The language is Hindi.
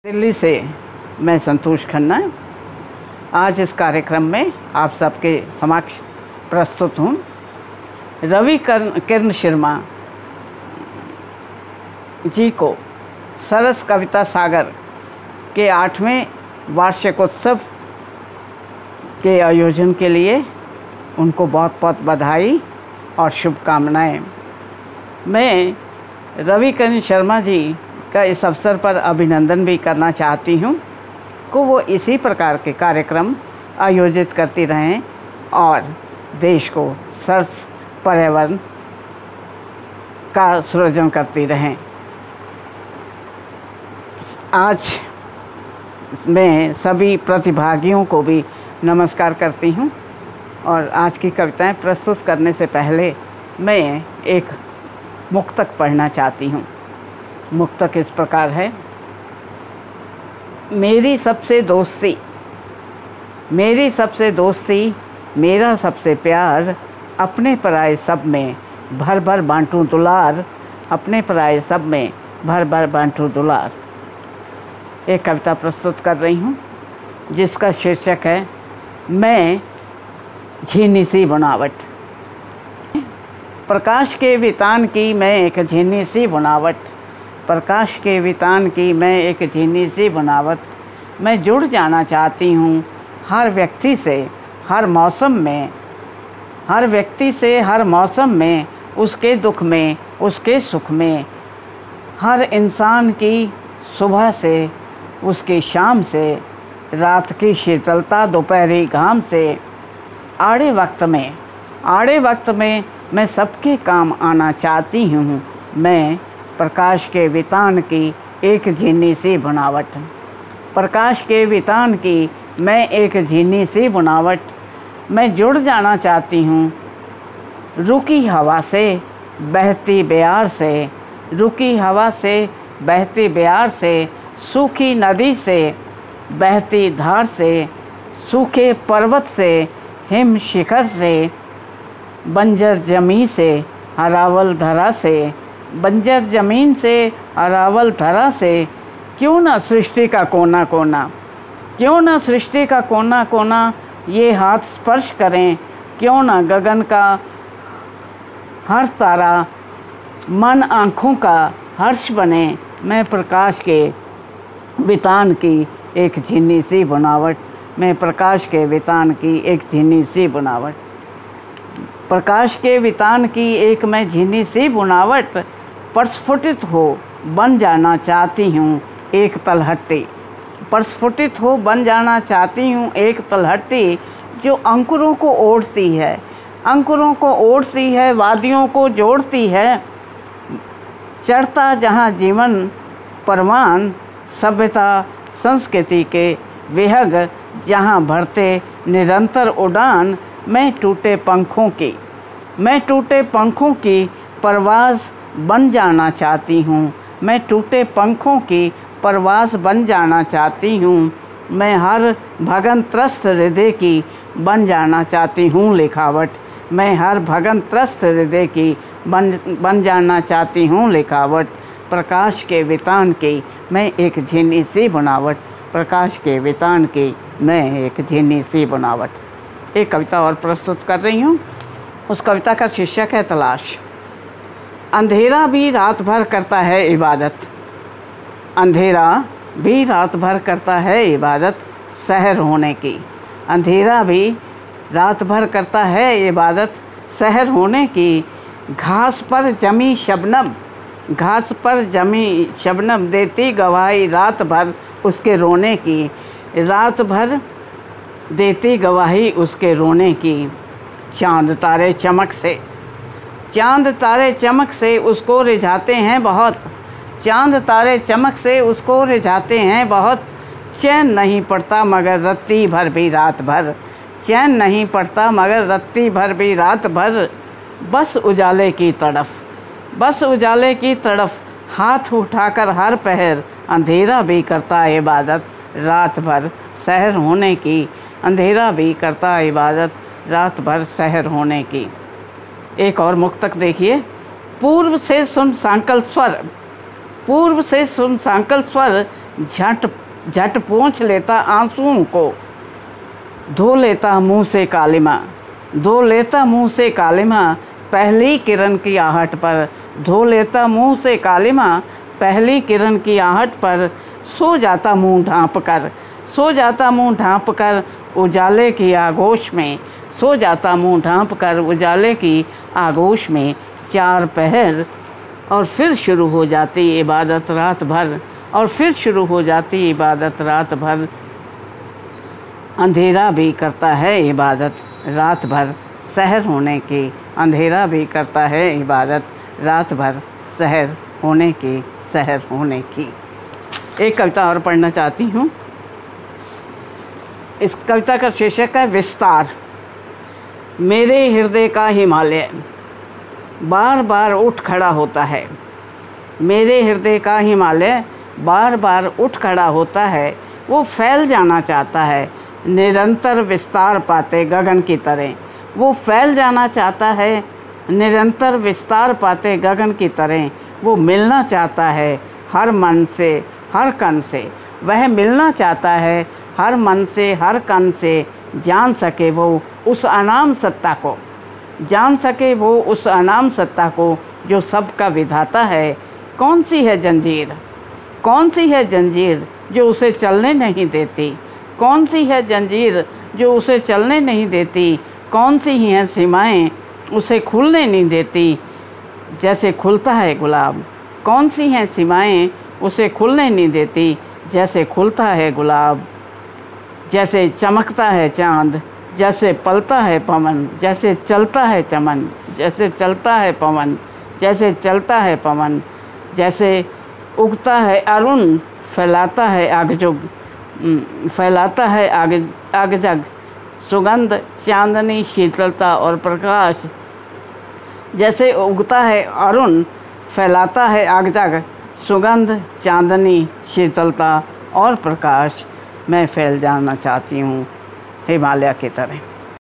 दिल्ली से मैं संतोष खन्ना आज इस कार्यक्रम में आप सबके समक्ष प्रस्तुत हूँ। रवि किरण शर्मा जी को सरस कविता सागर के 8वें वार्षिकोत्सव के आयोजन के लिए उनको बहुत बहुत बधाई और शुभकामनाएं। मैं रवि किरण शर्मा जी का इस अवसर पर अभिनंदन भी करना चाहती हूँ को वो इसी प्रकार के कार्यक्रम आयोजित करती रहें और देश को सरस पर्यावरण का सृजन करती रहें। आज मैं सभी प्रतिभागियों को भी नमस्कार करती हूँ और आज की कविताएं प्रस्तुत करने से पहले मैं एक मुक्तक पढ़ना चाहती हूँ। मुक्तक इस प्रकार है। मेरी सबसे दोस्ती मेरा सबसे प्यार, अपने पराए सब में भर भर बांटूं दुलार, अपने पराए सब में भर भर बांटूं दुलार। एक कविता प्रस्तुत कर रही हूँ जिसका शीर्षक है मैं झीनी सी बनावट। प्रकाश के वितान की मैं एक झीनी सी बनावट, प्रकाश के वितान की मैं एक झीनी सी बनावट। मैं जुड़ जाना चाहती हूँ हर व्यक्ति से हर मौसम में, हर व्यक्ति से हर मौसम में, उसके दुख में उसके सुख में। हर इंसान की सुबह से उसकी शाम से, रात की शीतलता दोपहरी घाम से। आड़े वक्त में मैं सबके काम आना चाहती हूँ। मैं प्रकाश के वितान की एक झीनी सी बनावट, प्रकाश के वितान की मैं एक झीनी सी बनावट। मैं जुड़ जाना चाहती हूँ रुकी हवा से बहती बयार से, रुकी हवा से बहती बयार से। सूखी नदी से बहती धार से, सूखे पर्वत से हिम शिखर से। बंजर ज़मीन से अरावल धरा से, बंजर ज़मीन से अरावल धरा से। क्यों ना सृष्टि का कोना कोना, क्यों ना सृष्टि का कोना कोना ये हाथ स्पर्श करें। क्यों ना गगन का हर तारा मन आँखों का हर्ष बने। मैं प्रकाश के वितान की एक झीनी सी बनावट, मैं प्रकाश के वितान की एक झीनी सी बनावट। प्रकाश के वितान की एक मैं झीनी सी बनावट, प्रस्फुटित हो बन जाना चाहती हूँ एक तलहटी, प्रस्फुटित हो बन जाना चाहती हूँ एक तलहटी। जो अंकुरों को ओढ़ती है, अंकुरों को ओढ़ती है, वादियों को जोड़ती है। चढ़ता जहाँ जीवन परवान, सभ्यता संस्कृति के विहग जहाँ भरते निरंतर उड़ान। मैं टूटे पंखों की परवाज़ बन जाना चाहती हूँ, मैं टूटे पंखों की परवाज़ बन जाना चाहती हूँ। मैं हर भगन त्रस्त हृदय की बन जाना चाहती हूँ लिखावट, मैं हर भगन त्रस्त हृदय की बन जाना चाहती हूँ लिखावट। प्रकाश के वितान की मैं एक झीनी सी बनावट, प्रकाश के वितान की मैं एक झीनी सी बनावट। एक कविता और प्रस्तुत कर रही हूँ। उस कविता का शीर्षक है तलाश। अंधेरा भी रात भर करता है इबादत, अंधेरा भी रात भर करता है इबादत सहर होने की। अंधेरा भी रात भर करता है इबादत सहर होने की। घास पर जमी शबनम, घास पर जमी शबनम देती गवाही रात भर उसके रोने की, रात भर देती गवाही उसके रोने की। चांद तारे चमक से उसको रिझाते हैं बहुत, चांद तारे चमक से उसको रिझाते हैं बहुत। चैन नहीं पड़ता मगर रत्ती भर भी रात भर, चैन नहीं पड़ता मगर रत्ती भर भी रात भर। बस उजाले की तरफ हाथ उठाकर हर पहर, अंधेरा भी करता इबादत रात भर सहर होने की, अंधेरा भी करता इबादत रात भर सहर होने की। एक और मुक्तक देखिए। पूर्व से सुन सांकल स्वर, पूर्व से सुन सांकल स्वर, झट झट पोंछ लेता आंसुओं को, धो लेता मुँह से कालिमा, धो लेता मुँह से कालिमा पहली किरण की आहट पर, धो लेता मुँह से कालिमा पहली किरण की आहट पर, सो जाता मुँह ढाँप कर, सो जाता मुँह ढाँप कर उजाले की आगोश में, सो जाता मुँह ढाँप कर उजाले की आगोश में। 4 पहर और फिर शुरू हो जाती इबादत रात भर, और फिर शुरू हो जाती इबादत रात भर। अंधेरा भी करता है इबादत रात भर सहर होने की, अंधेरा भी करता है इबादत रात भर सहर होने की, सहर होने की। एक कविता और पढ़ना चाहती हूँ। इस कविता का शीर्षक है विस्तार। मेरे हृदय का हिमालय बार बार उठ खड़ा होता है, मेरे हृदय का हिमालय बार बार उठ खड़ा होता है। वो फैल जाना चाहता है निरंतर विस्तार पाते गगन की तरह, वो फैल जाना चाहता है निरंतर विस्तार पाते गगन की तरह। वो मिलना चाहता है हर मन से हर कण से, वह मिलना चाहता है हर मन से हर कण से। जान सके वो उस अनाम सत्ता को, जान सके वो उस अनाम सत्ता को जो सबका विधाता है। कौन सी है जंजीर, कौन सी है जंजीर जो उसे चलने नहीं देती, कौन सी है जंजीर जो उसे चलने नहीं देती। कौन सी ही हैं सीमाएं उसे खुलने नहीं देती, जैसे खुलता है गुलाब। कौन सी हैं सीमाएं उसे खुलने नहीं देती, जैसे खुलता है गुलाब। जैसे चमकता है चाँद, जैसे पलता है पवन, जैसे चलता है चमन, जैसे चलता है पवन, जैसे चलता है पवन। जैसे उगता है अरुण फैलाता है आगजुग, फैलाता है आगजग सुगंध चांदनी शीतलता और प्रकाश। जैसे उगता है अरुण फैलाता है आगजग सुगंध चांदनी शीतलता और प्रकाश। मैं फैल जाना चाहती हूँ हिमालय की तरह।